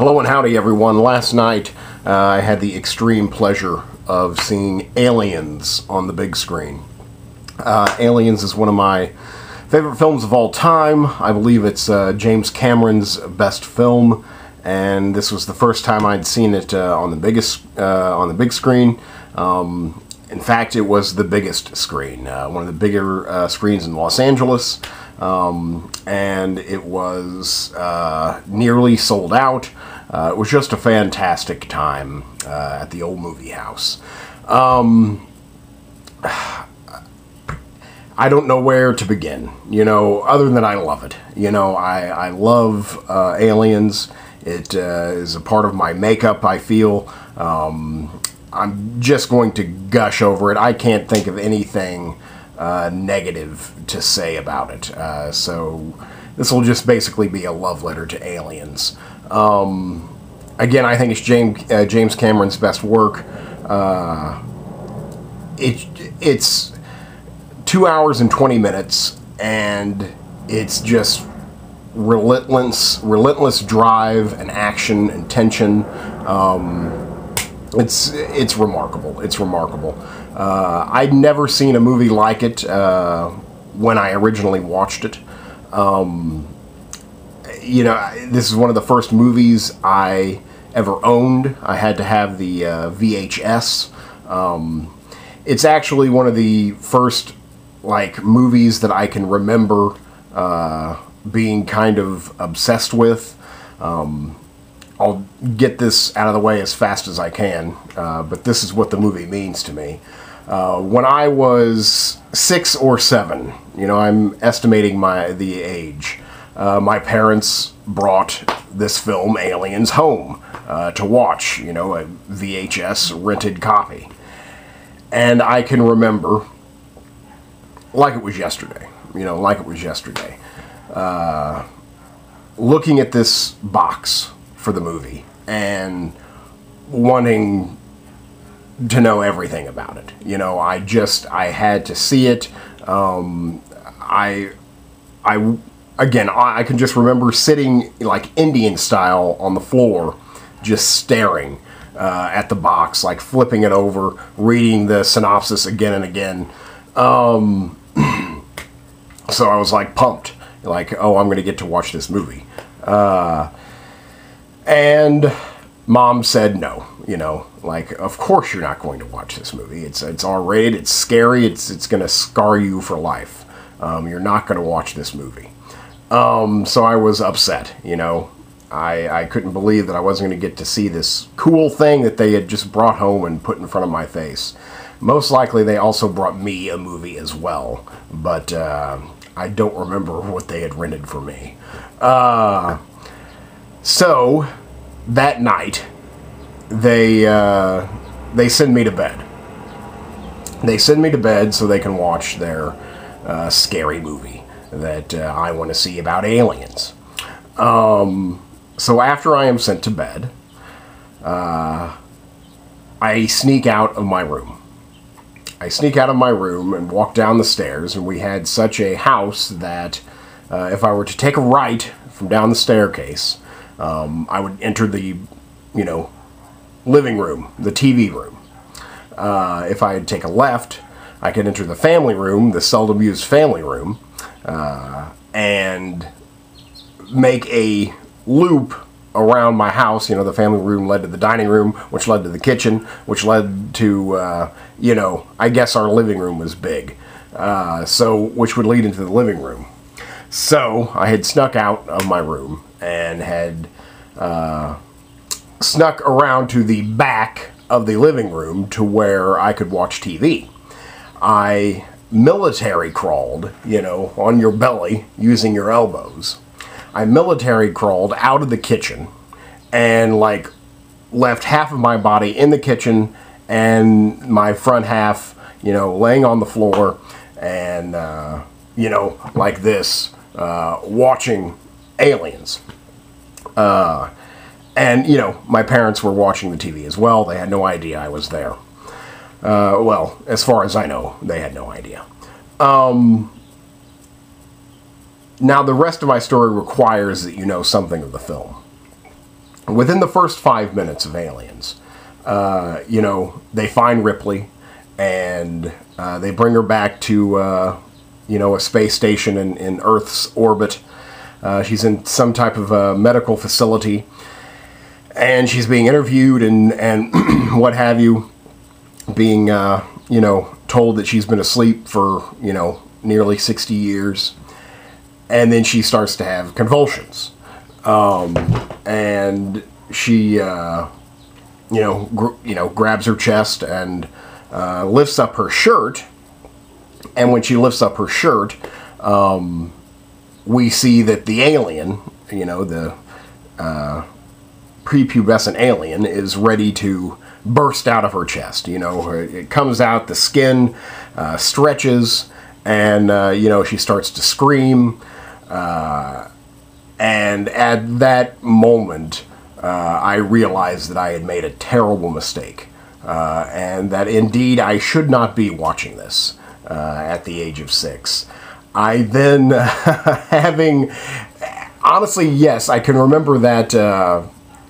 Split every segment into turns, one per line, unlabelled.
Hello and howdy everyone. Last night I had the extreme pleasure of seeing Aliens on the big screen. Aliens is one of my favorite films of all time. I believe it's James Cameron's best film, and this was the first time I'd seen it on the big screen. In fact, it was the biggest screen, one of the bigger screens in Los Angeles, and it was nearly sold out. It was just a fantastic time at the old movie house. I don't know where to begin, other than I love it. I love Aliens. It is a part of my makeup, I feel. I'm just going to gush over it. I can't think of anything negative to say about it. So this will just basically be a love letter to Aliens. Again, I think it's James Cameron's best work. It's 2 hours and 20 minutes, and it's just relentless drive and action and tension. It's remarkable. It's remarkable. I'd never seen a movie like it when I originally watched it. This is one of the first movies I ever owned. I had to have the VHS. It's actually one of the first movies that I can remember being kind of obsessed with. I'll get this out of the way as fast as I can, but this is what the movie means to me. When I was 6 or 7, I'm estimating the age, my parents brought this film, Aliens, home to watch, a VHS rented copy. And I can remember, like it was yesterday, looking at this box for the movie and wanting to know everything about it. I had to see it. I can just remember sitting Indian style on the floor, just staring at the box, flipping it over, reading the synopsis again and again. So I was pumped, oh, I'm going to get to watch this movie. And Mom said no, of course you're not going to watch this movie. It's R-rated, it's scary, it's going to scar you for life. You're not going to watch this movie. So I was upset, I couldn't believe that I wasn't going to get to see this cool thing that they had just brought home and put in front of my face. Most likely they also brought me a movie as well, but I don't remember what they had rented for me. So that night, they send me to bed. They send me to bed so they can watch their scary movie that I want to see about aliens. So after I am sent to bed, I sneak out of my room. I sneak out of my room and walk down the stairs, and we had such a house that if I were to take a right from down the staircase, I would enter the, living room, the TV room. If I take a left, I could enter the family room, the seldom used family room, and make a loop around my house. The family room led to the dining room, which led to the kitchen, which led to, I guess our living room was big, which would lead into the living room. So I had snuck out of my room and had snuck around to the back of the living room to where I could watch TV. I military crawled, on your belly using your elbows. I military crawled out of the kitchen and left half of my body in the kitchen and my front half, laying on the floor and, like this, watching Aliens. And, my parents were watching the TV as well. They had no idea I was there. Well, as far as I know, they had no idea. Now, the rest of my story requires that you know something of the film. within the first 5 minutes of Aliens, you know, they find Ripley, and they bring her back to, you know, a space station in Earth's orbit. She's in some type of medical facility, and she's being interviewed and what have you, being, you know, told that she's been asleep for, you know, nearly 60 years. And then she starts to have convulsions. And she, grabs her chest and lifts up her shirt. And when she lifts up her shirt, we see that the alien, you know, the prepubescent alien, is ready to burst out of her chest. You know, it comes out, the skin stretches, and, you know, she starts to scream. And at that moment, I realized that I had made a terrible mistake. And that indeed I should not be watching this at the age of 6. I then, honestly, yes, I can remember that,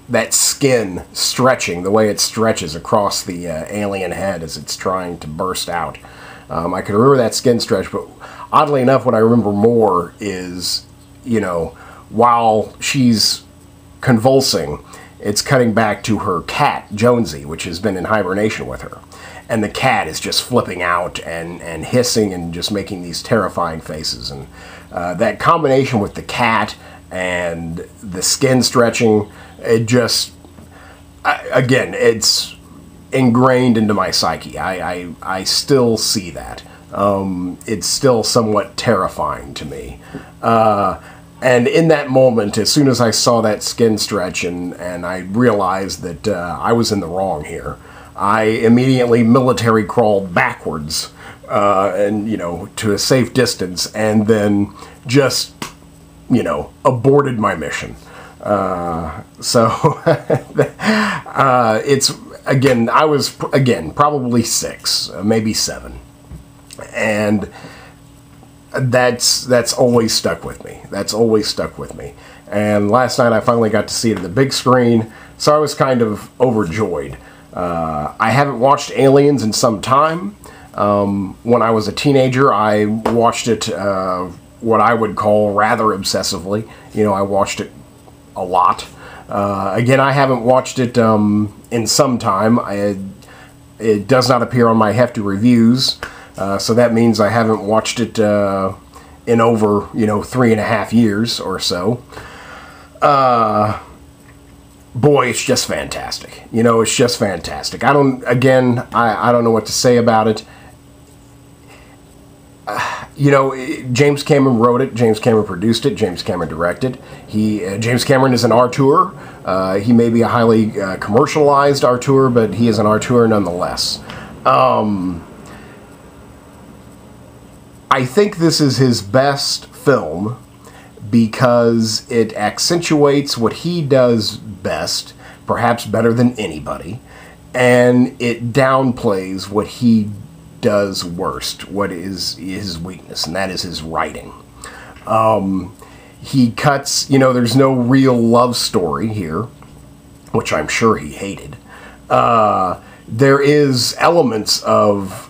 that skin stretching, the way it stretches across the alien head as it's trying to burst out. I can remember that skin stretch, but oddly enough, what I remember more is, you know, while she's convulsing, it's cutting back to her cat, Jonesy, which has been in hibernation with her. And the cat is just flipping out and hissing and just making these terrifying faces. And that combination with the cat and the skin stretching, it just, again, it's ingrained into my psyche. I still see that. It's still somewhat terrifying to me. And in that moment, as soon as I saw that skin stretch and I realized that I was in the wrong here, I immediately military crawled backwards, and, you know, to a safe distance, and then just, you know, aborted my mission. It's, again, I was, again, probably 6, maybe 7. And that's always stuck with me. That's always stuck with me. And last night I finally got to see it on the big screen, so I was kind of overjoyed. I haven't watched Aliens in some time. When I was a teenager, I watched it, what I would call rather obsessively. You know, I watched it a lot. Again, I haven't watched it in some time. It does not appear on my Hefty Reviews. So that means I haven't watched it in over, you know, 3.5 years or so. Boy, it's just fantastic. You know, it's just fantastic. I don't know what to say about it. You know, James Cameron wrote it, James Cameron produced it, James Cameron directed. James Cameron is an auteur. He may be a highly commercialized auteur, but he is an auteur nonetheless. I think this is his best film because it accentuates what he does best, perhaps better than anybody, and it downplays what he does worst, what is his weakness, and that is his writing. He cuts, you know, there's no real love story here, which I'm sure he hated. There is elements of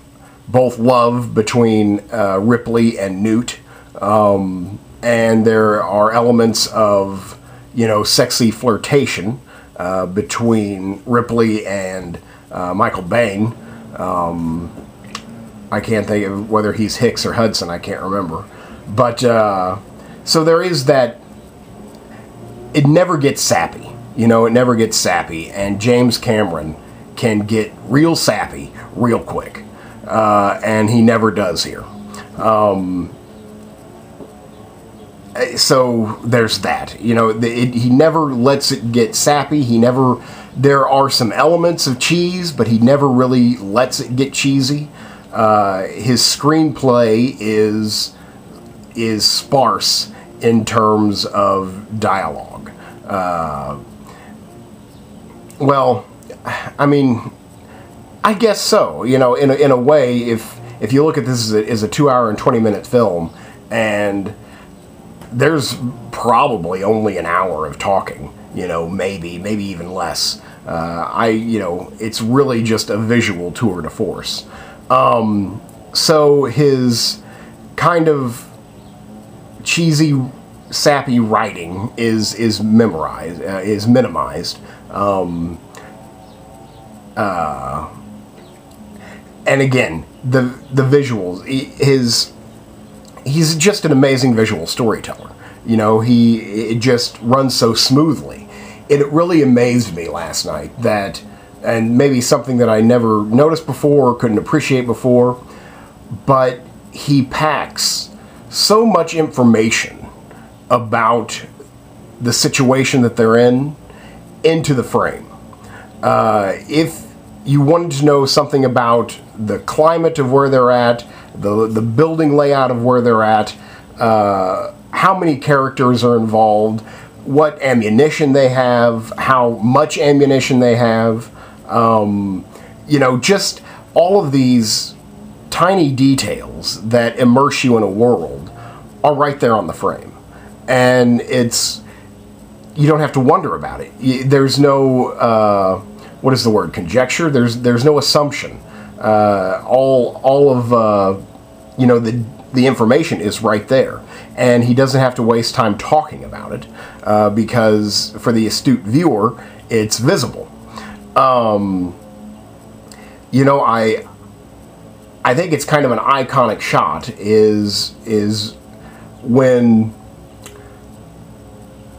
both love between Ripley and Newt, and there are elements of, you know, sexy flirtation between Ripley and Michael Bain. I can't think of whether he's Hicks or Hudson, I can't remember. But, so there is that, it never gets sappy, you know, it never gets sappy, and James Cameron can get real sappy real quick. And he never does here. So there's that. You know, he never lets it get sappy. There are some elements of cheese, but he never really lets it get cheesy. His screenplay is sparse in terms of dialogue. Well, I mean, I guess so. You know, in a way, if you look at this as a 2-hour and 20-minute film, and there's probably only an hour of talking you know, maybe even less. It's really just a visual tour de force. So his kind of cheesy, sappy writing is minimized. And again, the visuals, he's just an amazing visual storyteller. You know, it just runs so smoothly. It really amazed me last night that, and maybe something that I never noticed before or couldn't appreciate before, but he packs so much information about the situation that they're in into the frame. If you wanted to know something about the climate of where they're at, the building layout of where they're at, how many characters are involved, what ammunition they have, how much ammunition they have, just all of these tiny details that immerse you in a world are right there on the frame. And you don't have to wonder about it. There's no, what is the word, conjecture? There's no assumption. All of the information is right there, and he doesn't have to waste time talking about it because for the astute viewer, it's visible. I think it's kind of an iconic shot is when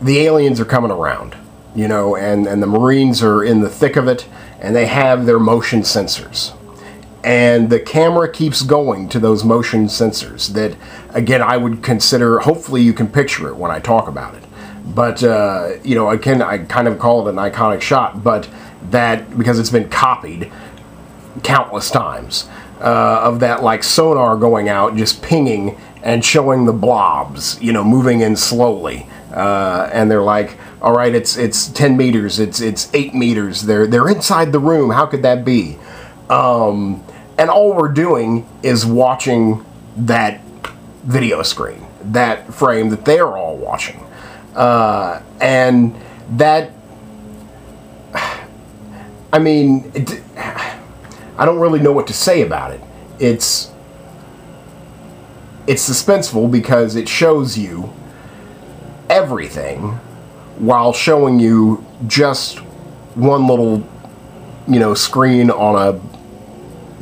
the aliens are coming around, and the Marines are in the thick of it, and they have their motion sensors. And the camera keeps going to those motion sensors that, again, I would consider, hopefully you can picture it when I talk about it. But, again, I kind of call it an iconic shot, but that, because it's been copied countless times, of that, like, sonar going out, just pinging and showing the blobs, moving in slowly. And they're like, all right, it's 10 meters, it's 8 meters, they're inside the room, how could that be? And all we're doing is watching that video screen, that frame that they're all watching. And that, I mean, I don't really know what to say about it. It's suspenseful because it shows you everything while showing you just one little, screen on a,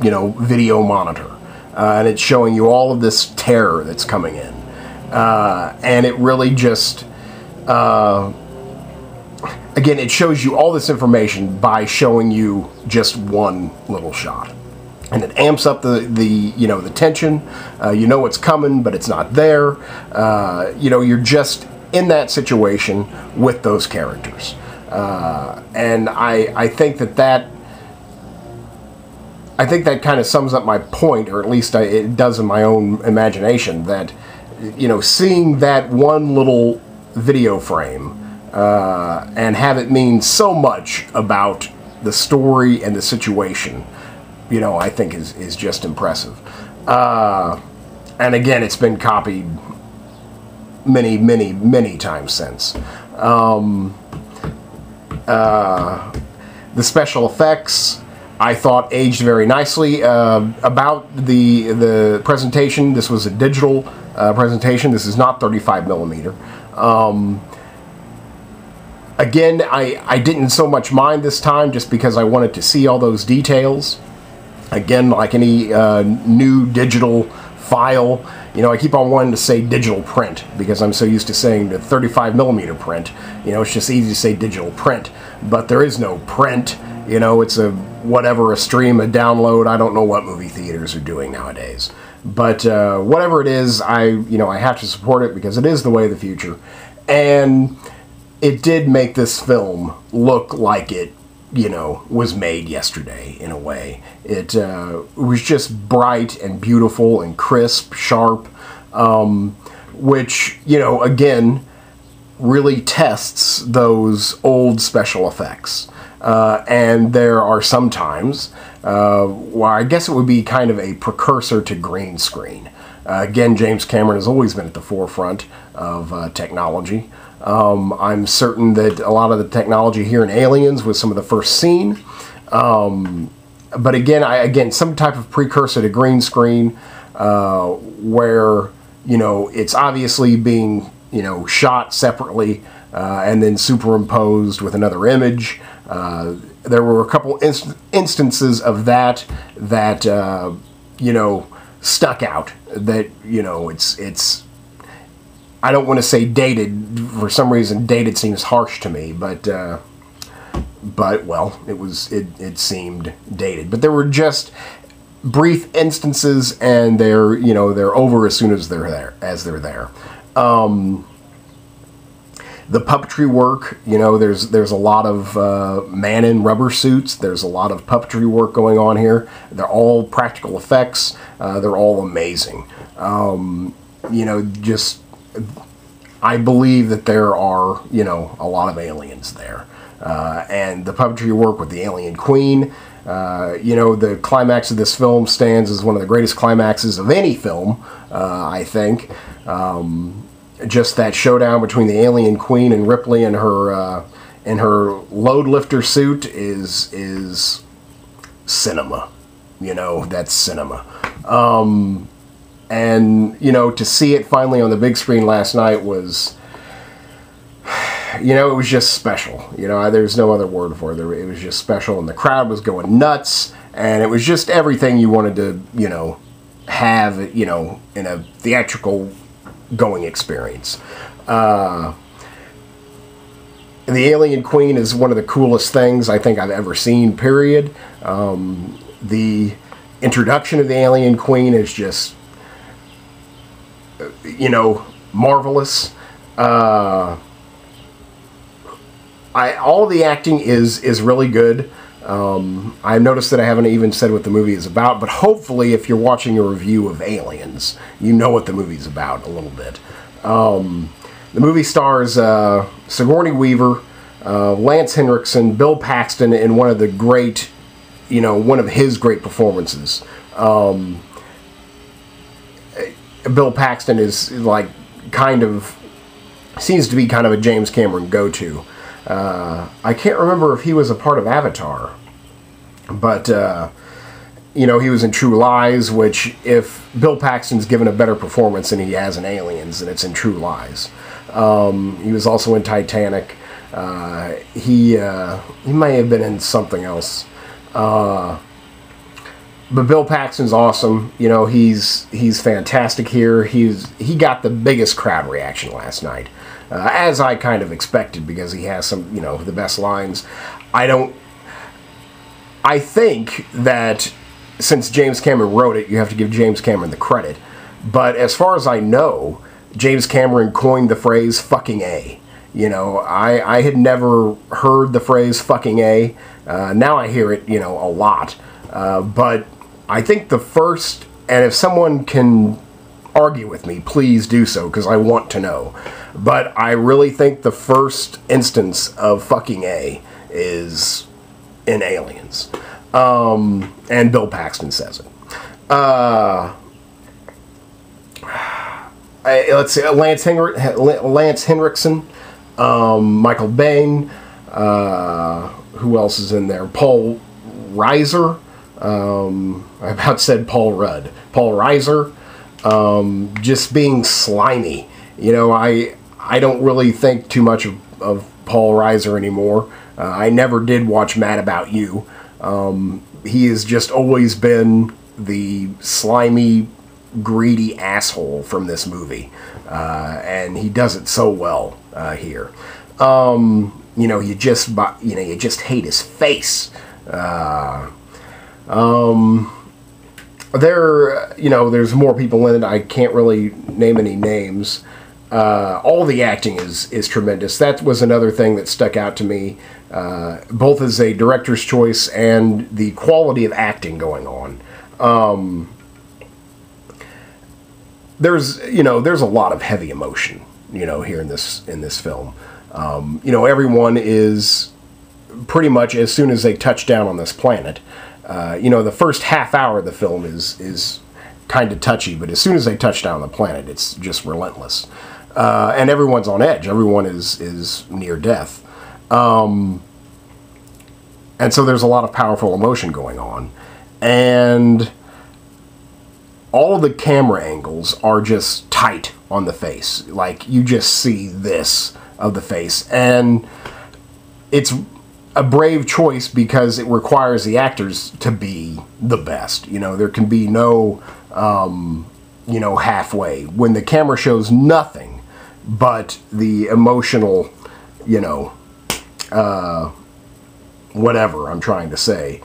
video monitor. And it's showing you all of this terror that's coming in. And it really just, again, it shows you all this information by showing you just one little shot. And it amps up the tension. You know it's coming, but it's not there. You're just in that situation with those characters. And I think that kind of sums up my point, or at least it does in my own imagination, that, seeing that one little video frame and have it mean so much about the story and the situation, I think is just impressive. And again, it's been copied many, many, many times since. The special effects, I thought, aged very nicely. About the presentation, this was a digital presentation. This is not 35 millimeter. Again, I didn't so much mind this time just because I wanted to see all those details. Again, like any new digital file, I keep on wanting to say digital print because I'm so used to saying the 35 millimeter print. It's just easy to say digital print, but there is no print. It's a stream, a download. I don't know what movie theaters are doing nowadays. But whatever it is, I have to support it because it is the way of the future. And it did make this film look like it, was made yesterday in a way. It was just bright and beautiful and crisp, sharp, which, again, really tests those old special effects. And there are some times, well, I guess it would be kind of a precursor to green screen. Again, James Cameron has always been at the forefront of technology. I'm certain that a lot of the technology here in Aliens was some of the first seen. But again, some type of precursor to green screen, where, you know, it's obviously being, you know, shot separately, and then superimposed with another image. There were a couple instances of that, you know, stuck out. That, you know, it's I don't want to say dated. For some reason, dated seems harsh to me, but well, it seemed dated. But there were just brief instances, and they're over as soon as they're there. The puppetry work, you know, there's a lot of man in rubber suits. There's a lot of puppetry work going on here. They're all practical effects. They're all amazing. You know, just I believe that there are, you know, a lot of aliens there. And the puppetry work with the alien queen, you know, the climax of this film stands as one of the greatest climaxes of any film, I think. Just that showdown between the alien queen and Ripley and her load lifter suit is cinema. You know, that's cinema. And, you know, to see it finally on the big screen last night was, you know, it was just special. You know, there's no other word for it. It was just special, and the crowd was going nuts, and it was just everything you wanted to, you know, have, you know, in a theatrical going experience. The Alien Queen is one of the coolest things I think I've ever seen, period. The introduction of the Alien Queen is just, you know, marvelous. All the acting is really good. I noticed that I haven't even said what the movie is about, but hopefully if you're watching a review of Aliens, you know what the movie's about a little bit. The movie stars Sigourney Weaver, Lance Henriksen, Bill Paxton in one of the great, you know, one of his great performances. Bill Paxton is like seems to be kind of a James Cameron go-to. I can't remember if he was a part of Avatar, but, you know, he was in True Lies, which if Bill Paxton's given a better performance than he has in Aliens, then it's in True Lies. He was also in Titanic. He may have been in something else. But Bill Paxton's awesome. You know, he's fantastic here. He got the biggest crowd reaction last night. As I kind of expected, because he has some, you know, the best lines. I think that since James Cameron wrote it, you have to give James Cameron the credit. But as far as I know, James Cameron coined the phrase "fucking A." You know, I had never heard the phrase "fucking A." Now I hear it, you know, a lot. But I think the first, and if someone can argue with me, please do so, because I want to know. But I really think the first instance of "fucking A" is in Aliens. And Bill Paxton says it. Let's see, Lance Henriksen, Michael Biehn, who else is in there? Paul Reiser. I about said Paul Rudd. Paul Reiser. Just being slimy. You know, I don't really think too much of Paul Reiser anymore. I never did watch Mad About You. He has just always been the slimy, greedy asshole from this movie. And he does it so well here. You know, you just hate his face. There's more people in it. I can't really name any names. All the acting is tremendous. That was another thing that stuck out to me, both as a director's choice and the quality of acting going on. There's a lot of heavy emotion, you know, here in this film. You know, everyone is pretty much, as soon as they touch down on this planet, you know, the first half hour of the film is kind of touchy, but as soon as they touch down on the planet, it's just relentless. And everyone's on edge. Everyone is near death. And so there's a lot of powerful emotion going on. And all of the camera angles are just tight on the face. Like, you just see this of the face. And it's a brave choice because it requires the actors to be the best. You know, there can be no, you know, halfway. When the camera shows nothing but the emotional, you know, whatever I'm trying to say,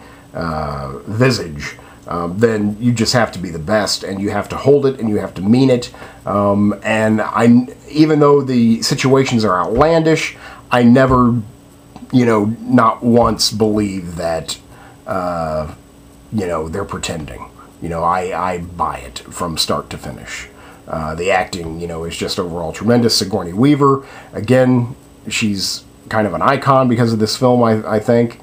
visage, then you just have to be the best, and you have to hold it, and you have to mean it. And even though the situations are outlandish, I never, you know, not once believe that, you know, they're pretending. You know, I buy it from start to finish. The acting, you know, is just overall tremendous. Sigourney Weaver, again, she's kind of an icon because of this film, I think.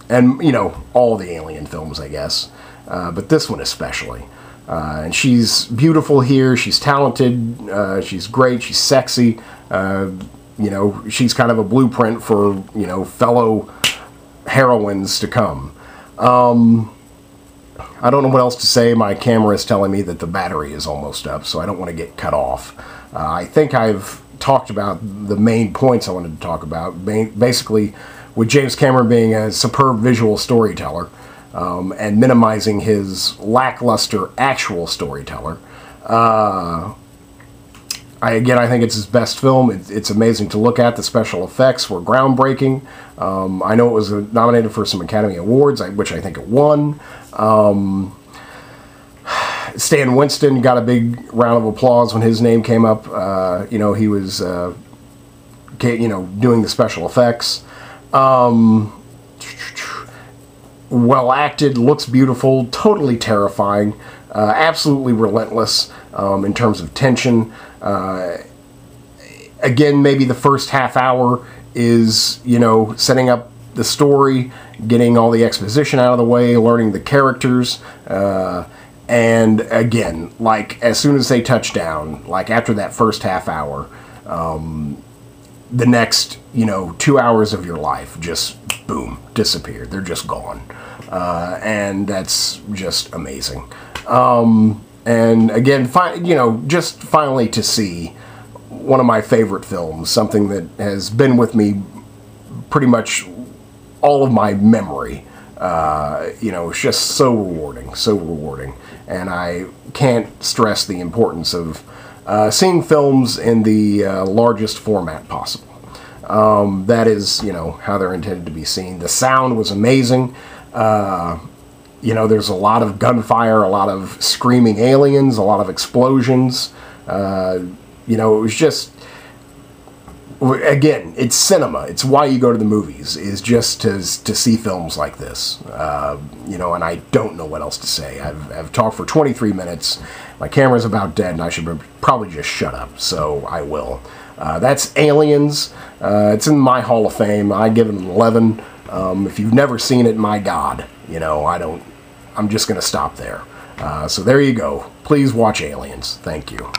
And, you know, all the Alien films, I guess. But this one especially. And she's beautiful here. She's talented. She's great. She's sexy. You know, she's kind of a blueprint for, you know, fellow heroines to come. I don't know what else to say. My camera is telling me that the battery is almost up, so I don't want to get cut off. I think I've talked about the main points I wanted to talk about. Basically, with James Cameron being a superb visual storyteller, and minimizing his lackluster actual storyteller. I think it's his best film. It's amazing to look at. The special effects were groundbreaking. I know it was nominated for some Academy Awards, which I think it won. Stan Winston got a big round of applause when his name came up. You know, he was, you know, doing the special effects. Well acted, looks beautiful, totally terrifying, absolutely relentless in terms of tension. Again, maybe the first half hour is, you know, setting up the story, getting all the exposition out of the way, learning the characters, and again, like, as soon as they touch down, like after that first half hour, the next, you know, 2 hours of your life just, boom, disappear. They're just gone. And that's just amazing. And again, you know, just finally to see one of my favorite films, something that has been with me pretty much all of my memory. You know, it's just so rewarding, so rewarding. And I can't stress the importance of seeing films in the largest format possible. That is, you know, how they're intended to be seen. The sound was amazing. You know, there's a lot of gunfire, a lot of screaming aliens, a lot of explosions. You know, it was just, again, it's cinema. It's why you go to the movies, is just to see films like this. You know, and I don't know what else to say. I've talked for 23 minutes. My camera's about dead, and I should probably just shut up, so I will. That's Aliens. It's in my Hall of Fame. I give it an 11. If you've never seen it, my God, you know, I'm just going to stop there. So there you go. Please watch Aliens. Thank you.